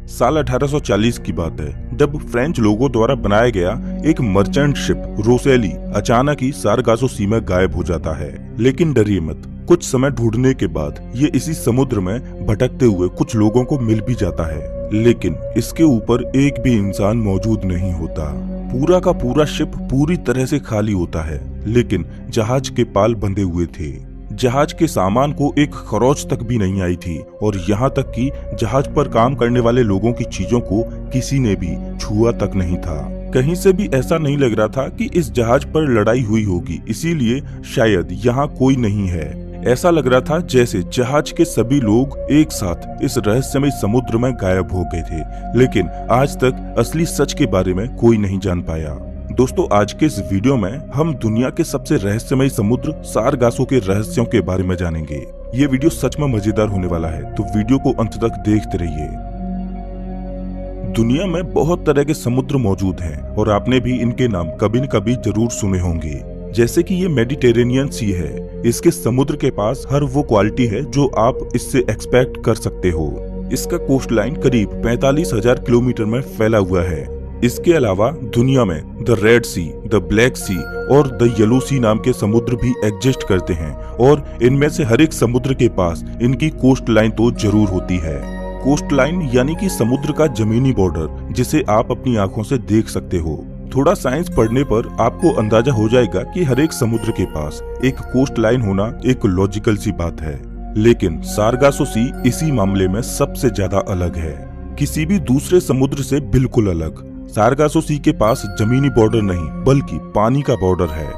साल 1840 की बात है, जब फ्रेंच लोगों द्वारा बनाया गया एक मर्चेंट शिप रोसेली अचानक ही सारगासो सी में गायब हो जाता है। लेकिन डरिए मत, कुछ समय ढूंढने के बाद ये इसी समुद्र में भटकते हुए कुछ लोगों को मिल भी जाता है। लेकिन इसके ऊपर एक भी इंसान मौजूद नहीं होता। पूरा का पूरा शिप पूरी तरह से खाली होता है, लेकिन जहाज के पाल बंधे हुए थे। जहाज के सामान को एक खरोच तक भी नहीं आई थी और यहाँ तक कि जहाज पर काम करने वाले लोगों की चीजों को किसी ने भी छुआ तक नहीं था। कहीं से भी ऐसा नहीं लग रहा था कि इस जहाज पर लड़ाई हुई होगी, इसीलिए शायद यहाँ कोई नहीं है। ऐसा लग रहा था जैसे जहाज के सभी लोग एक साथ इस रहस्यमय समुद्र में गायब हो गए थे। लेकिन आज तक असली सच के बारे में कोई नहीं जान पाया। दोस्तों, आज के इस वीडियो में हम दुनिया के सबसे रहस्यमय समुद्र सारगासो के रहस्यों के बारे में जानेंगे। ये वीडियो सच में मजेदार होने वाला है, तो वीडियो को अंत तक देखते रहिए। दुनिया में बहुत तरह के समुद्र मौजूद हैं और आपने भी इनके नाम कभी न कभी जरूर सुने होंगे। जैसे कि ये मेडिटेरेनियन सी है। इसके समुद्र के पास हर वो क्वालिटी है जो आप इससे एक्सपेक्ट कर सकते हो। इसका कोस्ट लाइन करीब 45,000 किलोमीटर में फैला हुआ है। इसके अलावा दुनिया में the Red Sea, the Black Sea और द येलो सी नाम के समुद्र भी एग्जिस्ट करते हैं और इनमें से हर एक समुद्र के पास इनकी कोस्ट लाइन तो जरूर होती है। कोस्ट लाइन यानी कि समुद्र का जमीनी बॉर्डर, जिसे आप अपनी आंखों से देख सकते हो। थोड़ा साइंस पढ़ने पर आपको अंदाजा हो जाएगा कि हर एक समुद्र के पास एक कोस्ट लाइन होना एक लॉजिकल सी बात है। लेकिन सारगासो सी इसी मामले में सबसे ज्यादा अलग है, किसी भी दूसरे समुद्र से बिल्कुल अलग। सारगासो सी के पास जमीनी बॉर्डर नहीं बल्कि पानी का बॉर्डर है।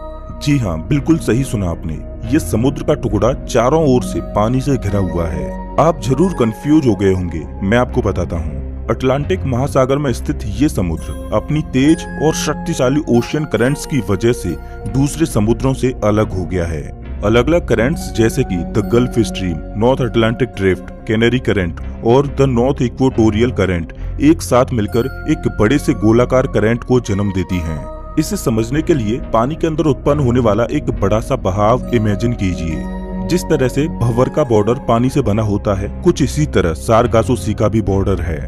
जी हाँ, बिल्कुल सही सुना आपने। ये समुद्र का टुकड़ा चारों ओर से पानी से घिरा हुआ है। आप जरूर कंफ्यूज हो गए होंगे, मैं आपको बताता हूँ। अटलांटिक महासागर में स्थित ये समुद्र अपनी तेज और शक्तिशाली ओशियन करंट्स की वजह से दूसरे समुद्रों से अलग हो गया है। अलग अलग करंट्स जैसे कि the gulf stream, north Atlantic drift, canary current और द नॉर्थ इक्वेटोरियल करंट एक साथ मिलकर एक बड़े से गोलाकार करंट को जन्म देती हैं। इसे समझने के लिए पानी के अंदर उत्पन्न होने वाला एक बड़ा सा बहाव इमेजिन कीजिए। जिस तरह से भंवर का बॉर्डर पानी से बना होता है, कुछ इसी तरह सारगासो सी का भी बॉर्डर है।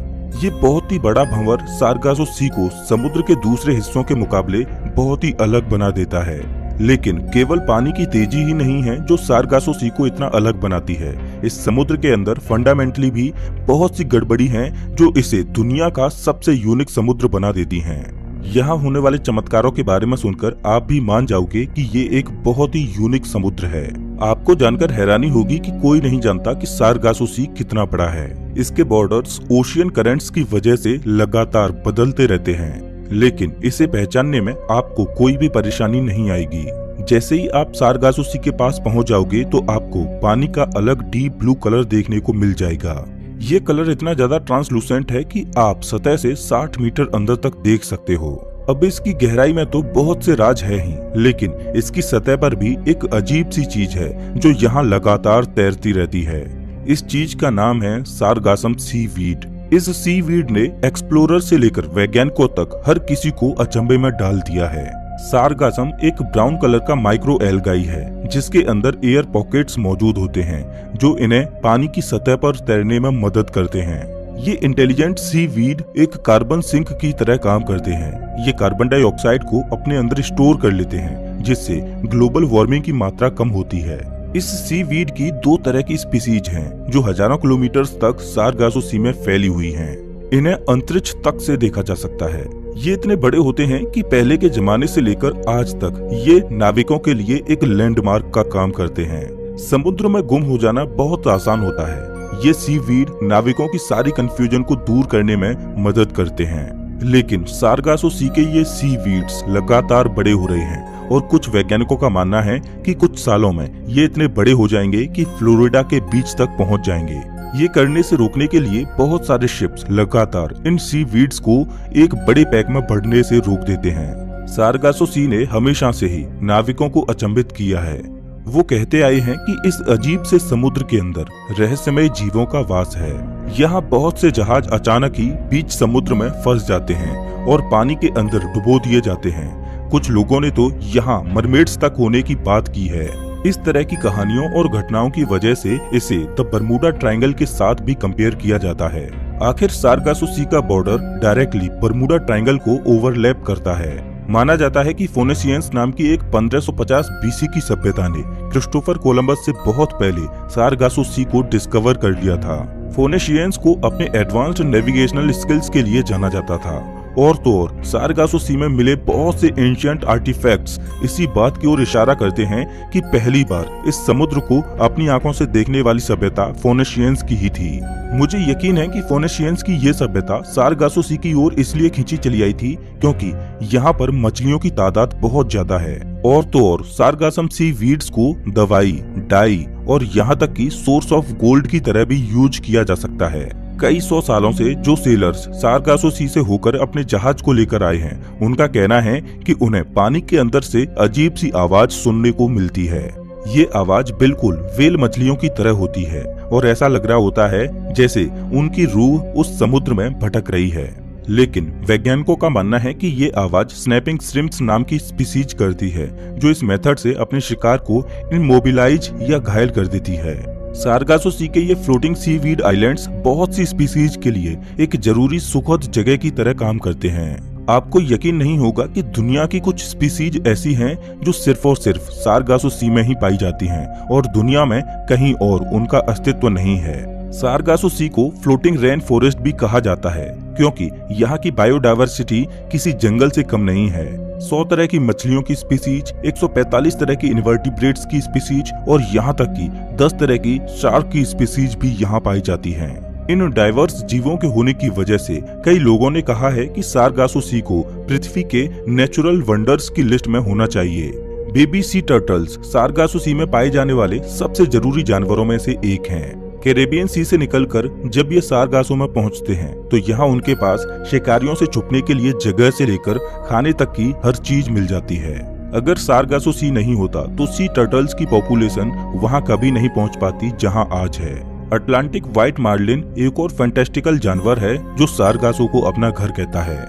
ये बहुत ही बड़ा भंवर सारगासो सी को समुद्र के दूसरे हिस्सों के मुकाबले बहुत ही अलग बना देता है। लेकिन केवल पानी की तेजी ही नहीं है जो सारगासो सी को इतना अलग बनाती है। इस समुद्र के अंदर फंडामेंटली भी बहुत सी गड़बड़ी हैं जो इसे दुनिया का सबसे यूनिक समुद्र बना देती हैं। यहाँ होने वाले चमत्कारों के बारे में सुनकर आप भी मान जाओगे कि ये एक बहुत ही यूनिक समुद्र है। आपको जानकर हैरानी होगी कि कोई नहीं जानता कि सारगासो सी कितना बड़ा है। इसके बॉर्डर्स ओशियन करंट्स की वजह से लगातार बदलते रहते हैं, लेकिन इसे पहचानने में आपको कोई भी परेशानी नहीं आएगी। जैसे ही आप सारगासो सी के पास पहुंच जाओगे तो आपको पानी का अलग डीप ब्लू कलर देखने को मिल जाएगा। ये कलर इतना ज्यादा ट्रांसलूसेंट है कि आप सतह से 60 मीटर अंदर तक देख सकते हो। अब इसकी गहराई में तो बहुत से राज है ही, लेकिन इसकी सतह पर भी एक अजीब सी चीज है जो यहाँ लगातार तैरती रहती है। इस चीज का नाम है सारगासम सी वीड। इस सी वीड ने एक्सप्लोरर से लेकर वैज्ञानिकों तक हर किसी को अचंभे में डाल दिया है। सारगासम एक ब्राउन कलर का माइक्रो एल्गाई है जिसके अंदर एयर पॉकेट्स मौजूद होते हैं जो इन्हें पानी की सतह पर तैरने में मदद करते हैं। ये इंटेलिजेंट सी वीड एक कार्बन सिंक की तरह काम करते हैं। ये कार्बन डाइऑक्साइड को अपने अंदर स्टोर कर लेते हैं, जिससे ग्लोबल वार्मिंग की मात्रा कम होती है। इस सी वीड की दो तरह की स्पीसीज हैं जो हजारों किलोमीटर तक सारगासो सी में फैली हुई हैं। इन्हें अंतरिक्ष तक से देखा जा सकता है। ये इतने बड़े होते हैं कि पहले के जमाने से लेकर आज तक ये नाविकों के लिए एक लैंडमार्क का काम करते हैं। समुद्र में गुम हो जाना बहुत आसान होता है। ये सी वीड नाविकों की सारी कंफ्यूजन को दूर करने में मदद करते हैं। लेकिन सारगासो सी के ये सी वीड्स लगातार बड़े हो रहे हैं और कुछ वैज्ञानिकों का मानना है कि कुछ सालों में ये इतने बड़े हो जाएंगे कि फ्लोरिडा के बीच तक पहुंच जाएंगे। ये करने से रोकने के लिए बहुत सारे शिप्स लगातार इन सी वीड्स को एक बड़े पैक में बढ़ने से रोक देते हैं। सारगासो सी ने हमेशा से ही नाविकों को अचंभित किया है। वो कहते आए हैं कि इस अजीब से समुद्र के अंदर रहस्यमय जीवों का वास है। यहाँ बहुत से जहाज अचानक ही बीच समुद्र में फंस जाते हैं और पानी के अंदर डुबो दिए जाते हैं। कुछ लोगों ने तो यहाँ मरमेड्स तक होने की बात की है। इस तरह की कहानियों और घटनाओं की वजह से इसे द बरमूडा ट्रायंगल के साथ भी कंपेयर किया जाता है। आखिर सारगासो सी का बॉर्डर डायरेक्टली बरमूडा ट्रायंगल को ओवरलैप करता है। माना जाता है कि फोनेशियंस नाम की एक 1550 बीसी की सभ्यता ने क्रिस्टोफर कोलंबस से बहुत पहले सारगासो सी को डिस्कवर कर लिया था। फोनेशियंस को अपने एडवांस्ड नेविगेशनल स्किल्स के लिए जाना जाता था। और तो और सारगासो सी में मिले बहुत से एंशिएंट आर्टिफैक्ट्स इसी बात की ओर इशारा करते हैं कि पहली बार इस समुद्र को अपनी आंखों से देखने वाली सभ्यता फोनेशियंस की ही थी। मुझे यकीन है कि फोनेशियंस की ये सभ्यता सारगासो सी की ओर इसलिए खींची चली आई थी क्योंकि यहाँ पर मछलियों की तादाद बहुत ज्यादा है। और तो और सारगासम सी वीड्स को दवाई, डाई और यहाँ तक कि सोर्स ऑफ गोल्ड की तरह भी यूज किया जा सकता है। कई 100 सालों से जो सेलर्स सारगासो सी से होकर अपने जहाज को लेकर आए हैं, उनका कहना है कि उन्हें पानी के अंदर से अजीब सी आवाज सुनने को मिलती है। ये आवाज बिल्कुल व्हेल मछलियों की तरह होती है और ऐसा लग रहा होता है जैसे उनकी रूह उस समुद्र में भटक रही है। लेकिन वैज्ञानिकों का मानना है कि ये आवाज स्नैपिंग श्रिम्प्स नाम की स्पीसीज करती है, जो इस मेथड से अपने शिकार को इमोबिलाइज या घायल कर देती है। सारगासो सी के ये फ्लोटिंग सीवीड आइलैंड्स बहुत सी स्पीसीज के लिए एक जरूरी सुखद जगह की तरह काम करते हैं। आपको यकीन नहीं होगा कि दुनिया की कुछ स्पीसीज ऐसी हैं जो सिर्फ और सिर्फ सारगासो सी में ही पाई जाती हैं और दुनिया में कहीं और उनका अस्तित्व नहीं है। सारगासो सी को फ्लोटिंग रेन फॉरेस्ट भी कहा जाता है क्योंकि यहाँ की बायोडायवर्सिटी किसी जंगल से कम नहीं है। 100 तरह की मछलियों की स्पीसीज, 145 तरह की इनवर्टिब्रेट्स की स्पीसीज और यहाँ तक कि 10 तरह की शार्क की स्पीसीज भी यहाँ पाई जाती हैं। इन डाइवर्स जीवों के होने की वजह से कई लोगों ने कहा है कि सारगासो सी को पृथ्वी के नेचुरल वंडर्स की लिस्ट में होना चाहिए। बेबी सी टर्टल्स सारगासो सी में पाए जाने वाले सबसे जरूरी जानवरों में से एक हैं। कैरेबियन सी से निकलकर जब ये सारगासो में पहुंचते हैं तो यहाँ उनके पास शिकारियों से छुपने के लिए जगह से लेकर खाने तक की हर चीज मिल जाती है। अगर सारगासो सी नहीं होता तो सी टर्टल्स की पॉपुलेशन वहाँ कभी नहीं पहुँच पाती जहाँ आज है। अटलांटिक व्हाइट मार्लिन एक और फैंटास्टिकल जानवर है जो सारगासो को अपना घर कहता है।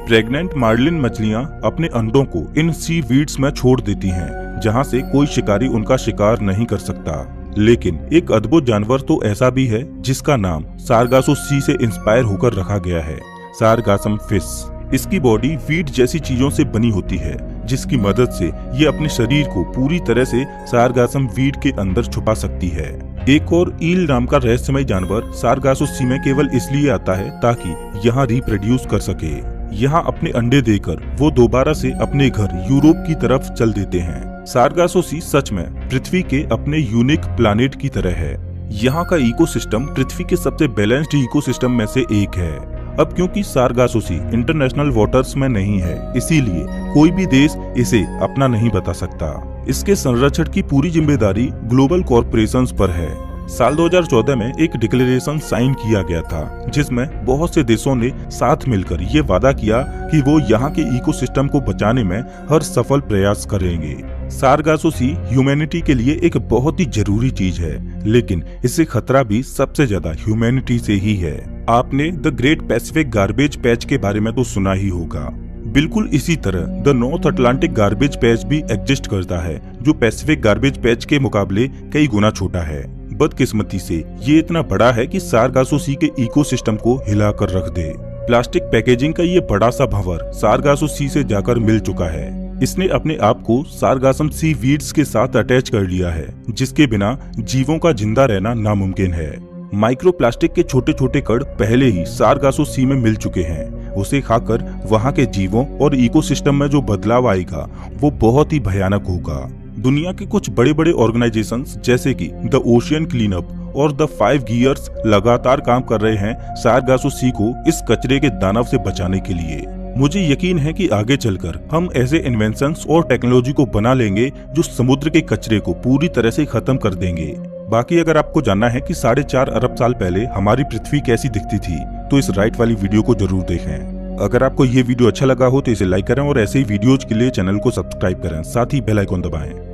प्रेग्नेंट मार्लिन मछलियाँ अपने अंडों को इन सी वीड्स में छोड़ देती हैं, जहाँ से कोई शिकारी उनका शिकार नहीं कर सकता। लेकिन एक अद्भुत जानवर तो ऐसा भी है जिसका नाम सारगासो सी से इंस्पायर होकर रखा गया है, सारगासम फिश। इसकी बॉडी वीड जैसी चीजों से बनी होती है जिसकी मदद से ये अपने शरीर को पूरी तरह से सारगासम वीड के अंदर छुपा सकती है। एक और ईल नाम का रहस्यमय जानवर सारगासो सी में केवल इसलिए आता है ताकि यहाँ रिप्रोड्यूस कर सके। यहाँ अपने अंडे देकर वो दोबारा से अपने घर यूरोप की तरफ चल देते हैं। सारगासो सी सच में पृथ्वी के अपने यूनिक प्लानिट की तरह है। यहाँ का इकोसिस्टम पृथ्वी के सबसे बैलेंस्ड इकोसिस्टम में से एक है। अब क्योंकि सारगासो सी इंटरनेशनल वाटर्स में नहीं है, इसीलिए कोई भी देश इसे अपना नहीं बता सकता। इसके संरक्षण की पूरी जिम्मेदारी ग्लोबल कॉर्पोरेशंस पर है। साल 2014 में एक डिक्लेरेशन साइन किया गया था जिसमें बहुत से देशों ने साथ मिलकर ये वादा किया कि वो यहाँ के इकोसिस्टम को बचाने में हर सफल प्रयास करेंगे। सारगासो सी ह्यूमैनिटी के लिए एक बहुत ही जरूरी चीज है, लेकिन इससे खतरा भी सबसे ज्यादा ह्यूमैनिटी से ही है। आपने the great Pacific garbage patch के बारे में तो सुना ही होगा। बिल्कुल इसी तरह the north Atlantic garbage patch भी एग्जिस्ट करता है, जो पैसिफिक गार्बेज पैच के मुकाबले कई गुना छोटा है। बदकिस्मती से ये इतना बड़ा है कि सारगासो सी के इकोसिस्टम को हिला कर रख दे। प्लास्टिक पैकेजिंग का ये बड़ा सा भंवर सारगासो सी से जाकर मिल चुका है। इसने अपने आप को सारगासम सी वीड्स के साथ अटैच कर लिया है, जिसके बिना जीवों का जिंदा रहना नामुमकिन है। माइक्रो प्लास्टिक के छोटे छोटे कण पहले ही सारगासो सी में मिल चुके हैं। उसे खाकर वहाँ के जीवों और इकोसिस्टम में जो बदलाव आएगा वो बहुत ही भयानक होगा। दुनिया के कुछ बड़े बड़े ऑर्गेनाइजेशंस जैसे कि द ओशियन क्लीनअप और द 5 गियर्स लगातार काम कर रहे हैं सारगासो सी को इस कचरे के दानव से बचाने के लिए। मुझे यकीन है कि आगे चलकर हम ऐसे इन्वेंशंस और टेक्नोलॉजी को बना लेंगे जो समुद्र के कचरे को पूरी तरह से खत्म कर देंगे। बाकी अगर आपको जानना है कि 4.5 अरब साल पहले हमारी पृथ्वी कैसी दिखती थी तो इस राइट वाली वीडियो को जरूर देखें। अगर आपको ये वीडियो अच्छा लगा हो तो इसे लाइक करें और ऐसे ही वीडियोज के लिए चैनल को सब्सक्राइब करें, साथ ही बेल आइकन दबाएं।